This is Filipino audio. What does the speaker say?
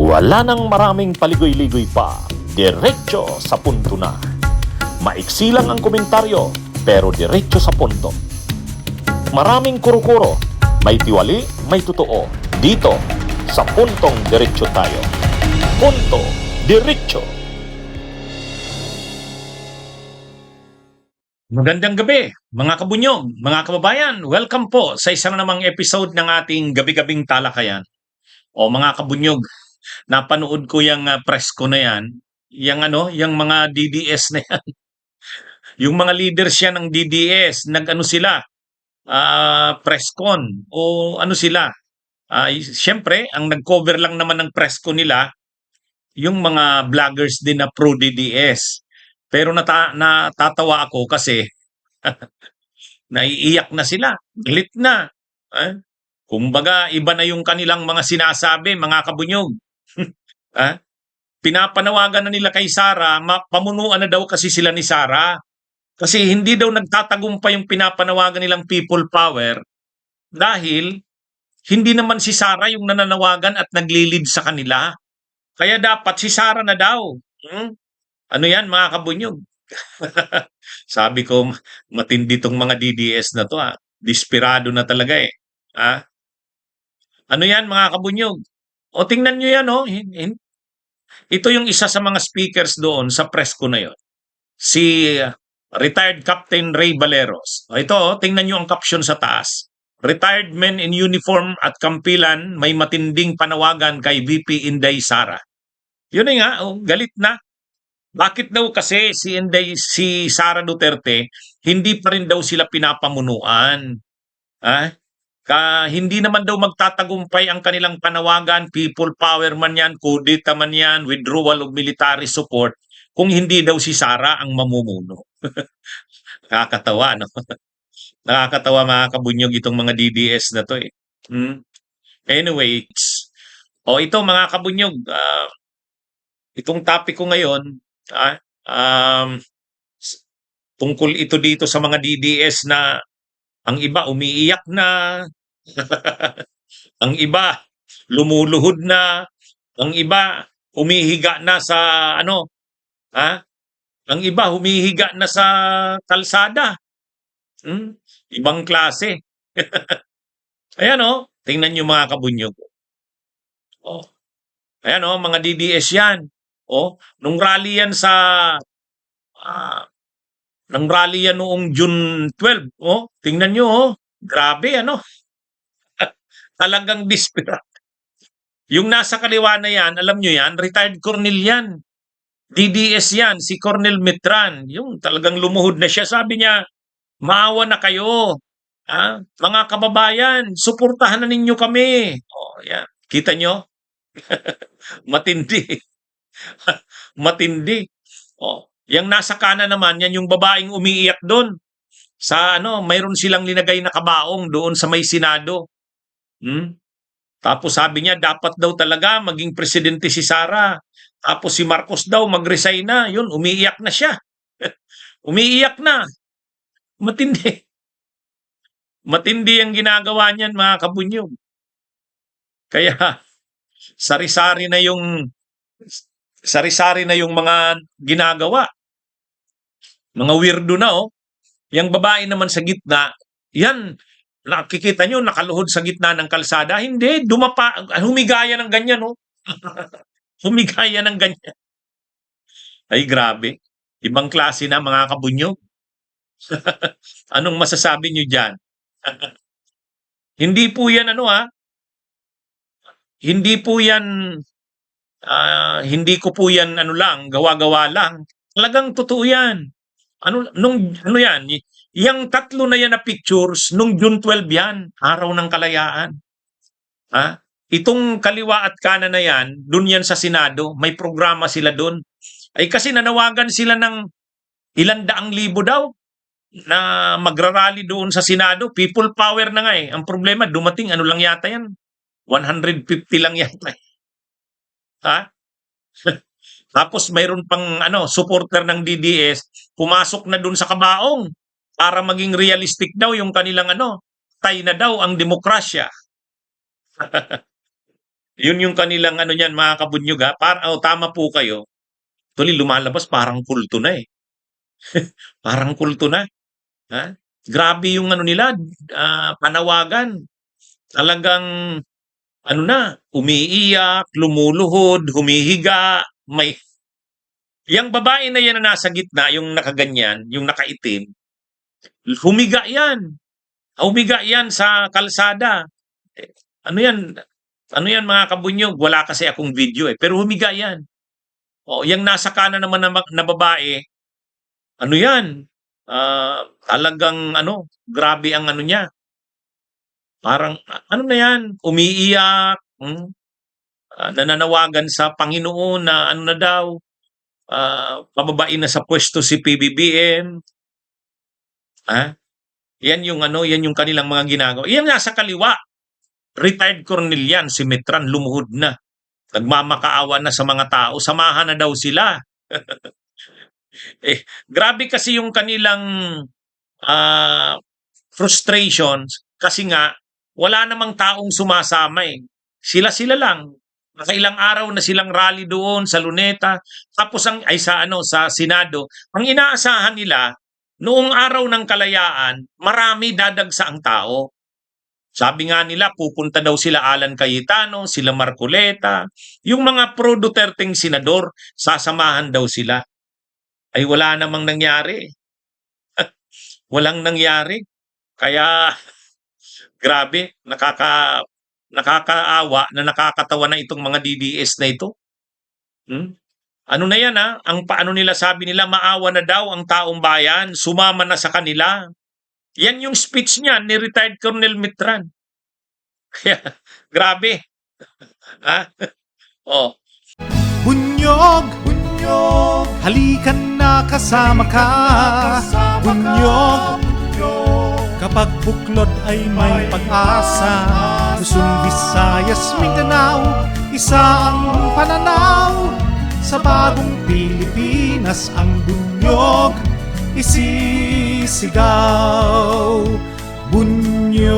Wala nang maraming paligoy-ligoy pa, diretso sa punto na. Maiksi lang ang komentaryo, pero diretso sa punto. Maraming kuro-kuro, may tiwali, may totoo. Dito, sa puntong diretso tayo. Punto, diretso. Magandang gabi, mga kabunyog, mga kababayan. Welcome po sa isa na namang episode ng ating gabi-gabing talakayan. O mga kabunyog, napanood ko yung presko na yan, yung mga DDS na yan. Yung mga leaders yan ng DDS, nag-ano sila, preskon o ano sila. Siyempre, ang nag-cover lang naman ng presko nila, yung mga vloggers din na pro-DDS. Pero natatawa ako kasi naiiyak na sila, galit na. Kumbaga, iba na yung kanilang mga sinasabi, mga kabunyog. Pinapanawagan na nila kay Sara, pamunuan na daw kasi sila ni Sara. Kasi hindi daw nagtatagumpay yung pinapanawagan nilang people power dahil hindi naman si Sara yung nananawagan at naglilid sa kanila. Kaya dapat si Sara na daw. Ano yan, mga kabunyog? Sabi ko, matindi tong mga DDS na to. Desperado na talaga eh. Ano yan, mga kabunyog? O tingnan nyo yan, ito yung isa sa mga speakers doon sa press ko na yon. Si retired Captain Ray Valeros. Ito, tingnan nyo ang caption sa taas. Retired men in uniform at kampilan may matinding panawagan kay VP Inday Sara. Yun nga, galit na. Bakit daw kasi si Sara Duterte, hindi pa rin daw sila pinapamunuan? Hindi naman daw magtatagumpay ang kanilang panawagan, people power man yan, kudeta man yan, withdrawal of military support, kung hindi daw si Sara ang mamumuno. Nakakatawa, no? Nakakatawa, mga kabunyog, itong mga DDS na to eh. Anyway, ito mga kabunyog, itong topic ko ngayon, tungkol ito dito sa mga DDS na ang iba umiiyak na, ang iba lumuluhod na, ang iba humihiga na sa ang iba humihiga na sa kalsada. Ibang klase. Ayan tingnan niyo mga kabunyog. Ayan mga DDS yan. Nung rally yan noong June 12. Tingnan nyo, grabe Talagang desperate. Yung nasa kaliwa na yan, alam nyo yan, retired colonel yan. DDS yan, si Colonel Mitran. Yung talagang lumuhod na siya. Sabi niya, maawa na kayo. Mga kababayan, suportahan na ninyo kami. Yan. Kita nyo? Matindi. Matindi. Yang nasa kanan naman, yan yung babaeng umiiyak doon. Mayroon silang linagay na kabaong doon sa may Senado. Tapos sabi niya, dapat daw talaga maging presidente si Sara. Tapos si Marcos daw mag-resign na. Yun, umiiyak na siya. Umiiyak na. Matindi. Matindi ang ginagawa niyan, mga kabunyog. Kaya, sari-sari na yung mga ginagawa. Mga weirdo na Yang babae naman sa gitna, yan, nakikita nyo, nakaluhod sa gitna ng kalsada. Hindi, humigaya ng ganyan Humigaya ng ganyan. Ay, grabe. Ibang klase na, mga kabunyog. Anong masasabi nyo dyan? Hindi po yan hindi po yan hindi ko po yan gawa-gawa lang. Talagang totoo yan. Yan? Yung tatlo na yan na pictures, nung June 12 yan, araw ng kalayaan. Itong kaliwa at kanan na yan, dun yan sa Senado, may programa sila dun. Ay kasi nanawagan sila ng 100,000 daw na magrarally doon sa Senado. People power na nga eh. Ang problema, dumating, lang yata yan? 150 lang yata. Tapos mayroon pang supporter ng DDS, pumasok na dun sa kabaong para maging realistic daw yung kanilang tay na daw ang demokrasya. Yun yung kanilang ano niyan, mga kabunyog, ha. Tama po kayo. Actually, lumalabas parang kulto na, eh. Parang kulto na, ha. Grabe yung ano nila, panawagan. Talagang ano na, umiiyak, lumuluhod, humihiga, yang babae na yan na nasa gitna, yung nakaganyan, yung nakaitim, humiga yan. Humiga yan sa kalsada. Eh, ano yan? Ano yan, mga kabunyog? Wala kasi akong video, eh. Pero humiga yan. O, yung nasa kanan naman na babae, ano yan? Talagang ano, grabe ang ano niya. Parang, ano na yan? Umiiyak. Nananawagan sa Panginoon na ano na daw, pababain na sa pwesto si PBBM. Ha? Yan yung kanilang mga ginagawa. Yan nasa kaliwa. Retired colonel yan, si Metran, lumuhod na. Nagmamakaawa na sa mga tao, samahan na daw sila. Grabe kasi yung kanilang frustrations kasi nga wala namang taong sumasama, eh. Sila-sila lang. Nakailang araw na silang rally doon sa Luneta, tapos sa Senado. Ang inaasahan nila, noong araw ng kalayaan, marami dadagsa ang tao. Sabi nga nila, pupunta daw sila Alan Cayetano, sila Marcoleta, yung mga pro-Duterteng senador, sasamahan daw sila. Ay wala namang nangyari. Walang nangyari. Kaya, grabe, nakakaawa na nakakatawa na itong mga DDS na ito. Ano na yan, ha? Ang paano nila, sabi nila, maawa na daw ang taong bayan, sumama na sa kanila. Yan yung speech niya ni retired Colonel Mitran. Kaya, grabe. Ha? Oh. Bunyog, bunyog, halikan na kasama ka. Bunyog, kapag buklod ay may pag-asa. Luzon, Visayas, Mindanao, isa ang pananaw. Sa bagong Pilipinas ang bunyog isisigaw. Bunyog,